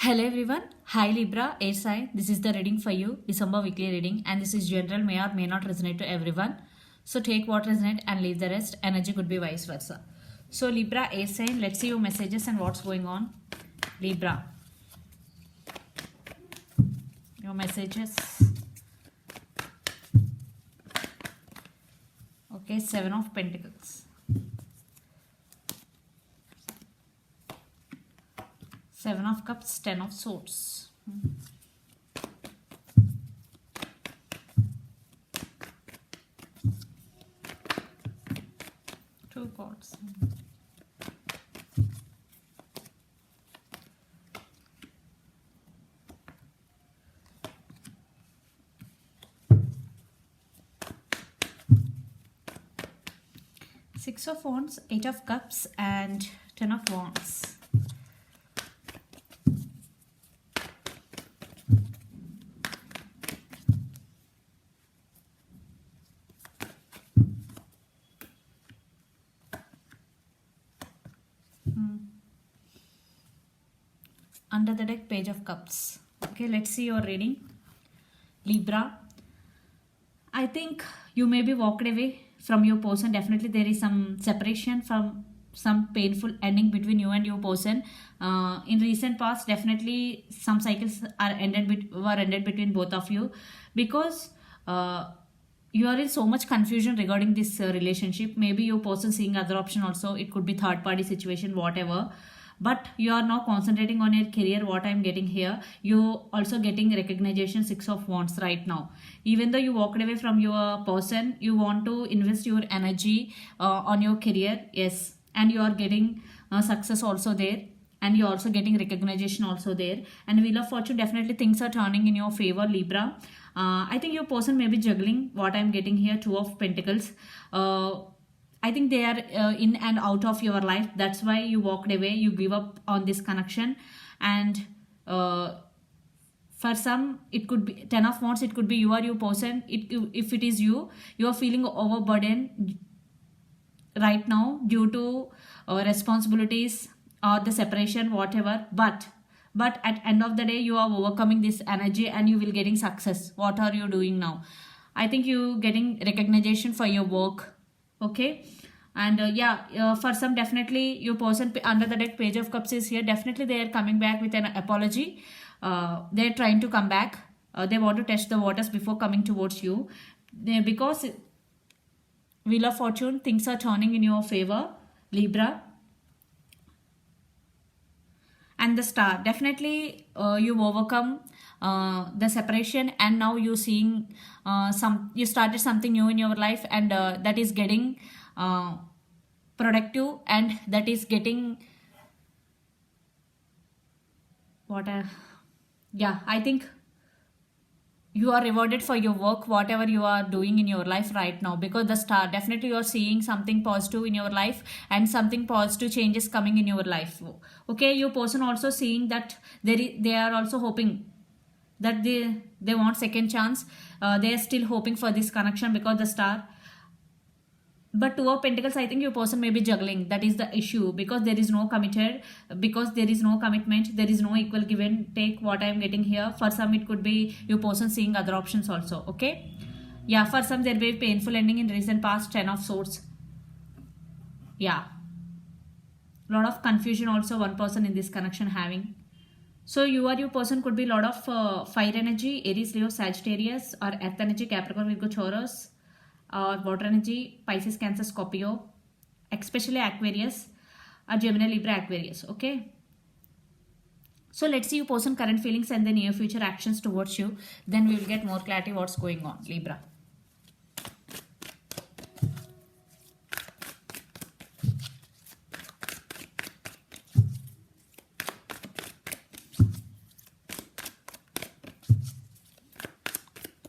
Hello everyone. Hi Libra, air sign. This is the reading for you, December weekly reading, and this is general, may or may not resonate to everyone. So take what resonate and leave the rest. Energy could be vice versa. So Libra, air sign. Let's see your messages and what's going on. Libra, your messages. Okay, Seven of Pentacles. Seven of Cups, Ten of Swords. Two cards. Six of Wands, Eight of Cups, and Ten of Wands. Under the deck, Page of Cups. Okay, let's see your reading. Libra, I think you may be walked away from your person. Definitely there is some separation, from some painful ending between you and your person. In recent past, definitely some cycles were ended between both of you, because you are in so much confusion regarding this relationship. Maybe your person seeing other option also. It could be third party situation, whatever. But you are now concentrating on your career. What I'm getting here, you also getting recognition. Six of Wands right now. Even though you walked away from your person, you want to invest your energy on your career. Yes, and you are getting success also there, and you're also getting recognition also there. And Wheel of Fortune, definitely things are turning in your favor, Libra. I think your person may be juggling. What I'm getting here, Two of Pentacles. I think they are in and out of your life. That's why you walked away. You give up on this connection. And for some, it could be Ten of Wands. It could be you or your person. If it is you, you are feeling overburdened right now due to responsibilities or the separation, whatever. But at end of the day, you are overcoming this energy and you will getting success. What are you doing now? I think you getting recognition for your work. Okay. And for some, definitely your person under the deck, Page of Cups is here. Definitely they are coming back with an apology. They are trying to come back. They want to test the waters before coming towards you. Because Wheel of Fortune, things are turning in your favor, Libra. And the Star, definitely you've overcome the separation, and now you're seeing you started something new in your life, and that is getting productive, and that is getting I think you are rewarded for your work, whatever you are doing in your life right now. Because the Star, definitely you are seeing something positive in your life, and something positive changes coming in your life. Okay, your person also seeing that they are also hoping that they want second chance. They are still hoping for this connection, because the Star. But Two of Pentacles, I think your person may be juggling. That is the issue, because there is no committed, because there is no commitment, there is no equal give and take. What I am getting here, for some it could be your person seeing other options also. Okay, yeah, for some there may be painful ending in recent past. Ten of Swords. Yeah, lot of confusion also one person in this connection having. So you or your person could be a lot of fire energy, Aries, Leo, Sagittarius, or earth energy, Capricorn, Virgo, Taurus, or water energy, Pisces, Cancer, Scorpio, especially Aquarius, or Gemini, Libra, Aquarius. Okay, so let's see your person current feelings and the near future actions towards you. Then we will get more clarity what's going on, Libra.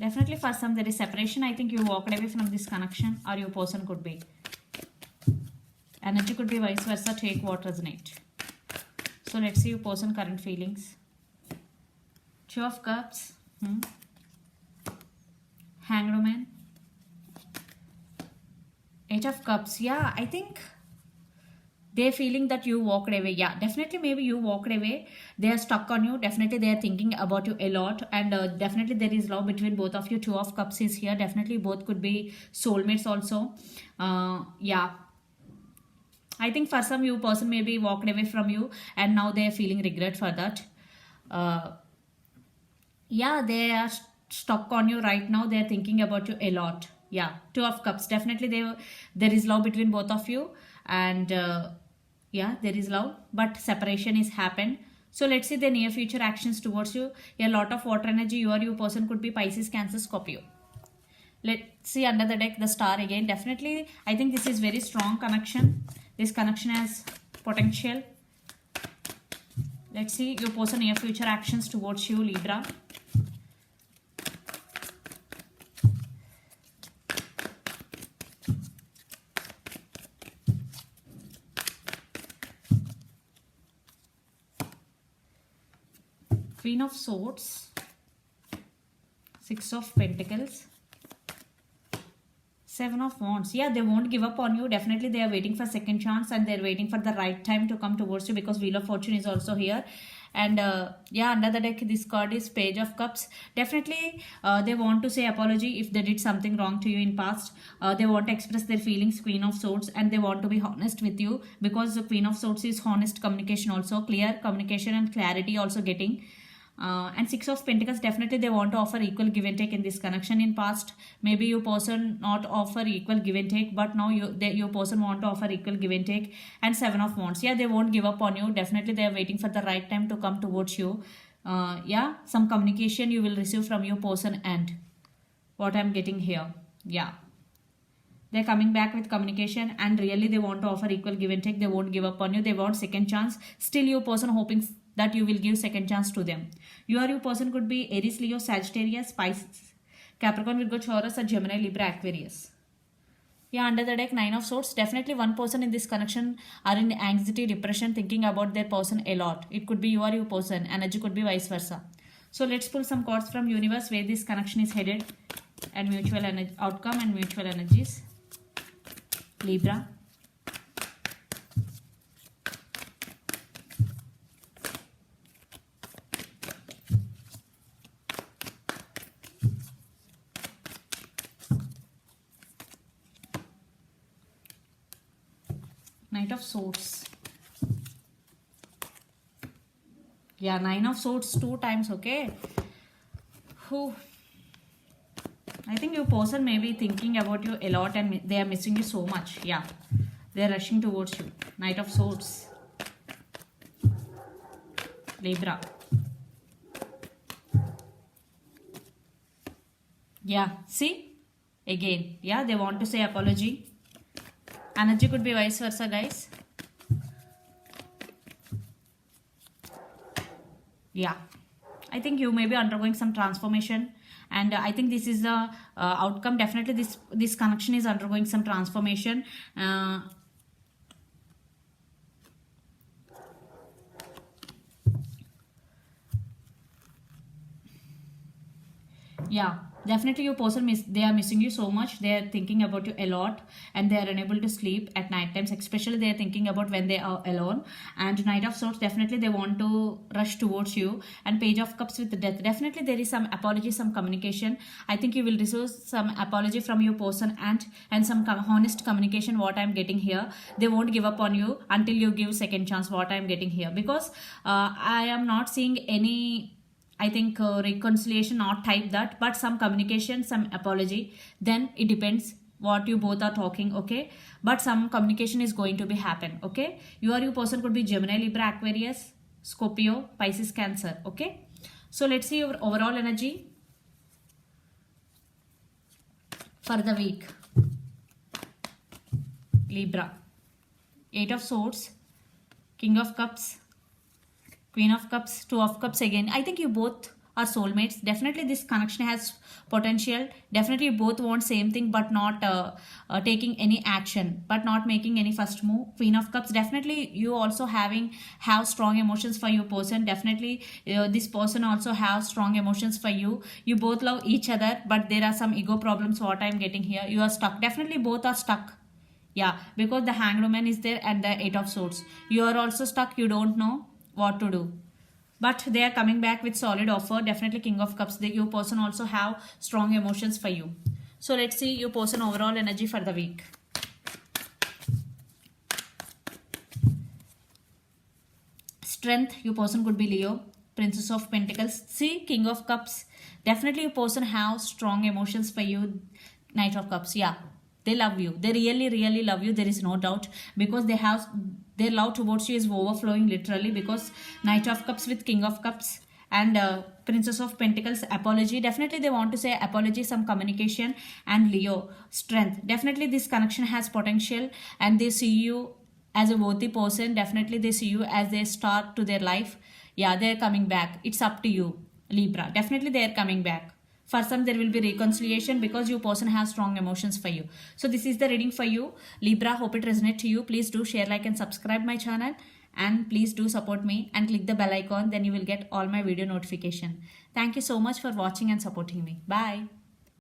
Definitely for some there is separation. I think you walked away from this connection, or your person could be. Energy could be vice versa. Take what resonate. So let's see your person current feelings. Two of Cups. Hanged Man. Eight of Cups. Yeah, I think They're feeling that you walked away. Yeah, definitely, maybe you walked away. They are stuck on you. Definitely, they are thinking about you a lot. And definitely, there is love between both of you. Two of Cups is here. Definitely, both could be soulmates also. Yeah, I think for some, you person maybe walked away from you, and now they are feeling regret for that. Uh, yeah, they are stuck on you right now. They're thinking about you a lot. Yeah, Two of Cups. Definitely, there is love between both of you, and yeah, there is love, but separation is happened. So let's see the near future actions towards you. A lot of water energy. You or your person could be Pisces, Cancer, Scorpio. Let's see under the deck the star again. Definitely, I think this is very strong connection. This connection has potential. Let's see your person near future actions towards you, Libra. Queen of Swords, Six of Pentacles, Seven of Wands. Yeah, they won't give up on you. Definitely, they are waiting for second chance, and they're waiting for the right time to come towards you, because Wheel of Fortune is also here. And yeah, under the deck, this card is Page of Cups. Definitely, they want to say apology if they did something wrong to you in past. They want to express their feelings, Queen of Swords, and they want to be honest with you, because the Queen of Swords is honest communication also, clear communication and clarity also getting. And Six of Pentacles, definitely they want to offer equal give and take in this connection. In past, maybe your person not offer equal give and take, but now your person want to offer equal give and take. And Seven of Wands, yeah, they won't give up on you. Definitely, they are waiting for the right time to come towards you. Yeah, some communication you will receive from your person, and what I'm getting here. Yeah, they're coming back with communication, and really they want to offer equal give and take. They won't give up on you. They want second chance. Still, your person hoping that you will give second chance to them. You or your person could be Aries, Leo, Sagittarius, Pisces, Capricorn, Virgo, Taurus, or Gemini, Libra, Aquarius. Yeah, under the deck, Nine of Swords. Definitely one person in this connection are in anxiety, depression, thinking about their person a lot. It could be you or your person. Energy could be vice versa. So let's pull some cards from universe where this connection is headed, and mutual outcome and mutual energies. Libra. Knight of Swords. Yeah, Nine of Swords 2 times, okay. Who? I think your person may be thinking about you a lot, and they are missing you so much. Yeah, they are rushing towards you. Knight of Swords. Libra. Yeah, see? Again, yeah, they want to say apology. Energy could be vice versa, guys. Yeah, I think you may be undergoing some transformation, and I think this is the outcome. Definitely, this connection is undergoing some transformation. Yeah, definitely your person they are missing you so much. They are thinking about you a lot, and they are unable to sleep at night times, especially they are thinking about when they are alone. And Knight of Swords, definitely they want to rush towards you. And Page of Cups with Death, definitely there is some apology, some communication. I think you will receive some apology from your person, and some honest communication. What I'm getting here, they won't give up on you until you give second chance. What I'm getting here, because I am not seeing any, I think reconciliation, not type that, but some communication, some apology. Then it depends what you both are talking, okay? But some communication is going to be happen, okay? You or your person could be Gemini, Libra, Aquarius, Scorpio, Pisces, Cancer, okay? So let's see your overall energy for the week. Libra. Eight of Swords, King of Cups, Queen of Cups, Two of Cups again. I think you both are soulmates. Definitely this connection has potential. Definitely you both want same thing, but not taking any action, but not making any first move. Queen of Cups, definitely you also have strong emotions for your person. Definitely this person also has strong emotions for you. You both love each other, but there are some ego problems. What I'm getting here, you are stuck. Definitely both are stuck. Yeah, because the hanged woman is there and the eight of swords. You are also stuck, you don't know what to do, but they are coming back with solid offer. Definitely king of cups. Your person also have strong emotions for you. So let's see your person overall energy for the week. Strength, your person could be Leo. Princess of Pentacles. See, King of Cups. Definitely your person have strong emotions for you. Knight of Cups. Yeah, they love you. They really, really love you. There is no doubt, because they have their love towards you is overflowing literally, because Knight of Cups with King of Cups and Princess of Pentacles. Apology. Definitely they want to say apology, some communication. And Leo. Strength. Definitely this connection has potential and they see you as a worthy person. Definitely they see you as a start to their life. Yeah, they're coming back. It's up to you, Libra. Definitely they're coming back. For some there will be reconciliation, because your person has strong emotions for you. So this is the reading for you, Libra. Hope it resonates to you. Please do share, like and subscribe my channel, and please do support me and click the bell icon. Then you will get all my video notification. Thank you so much for watching and supporting me. Bye.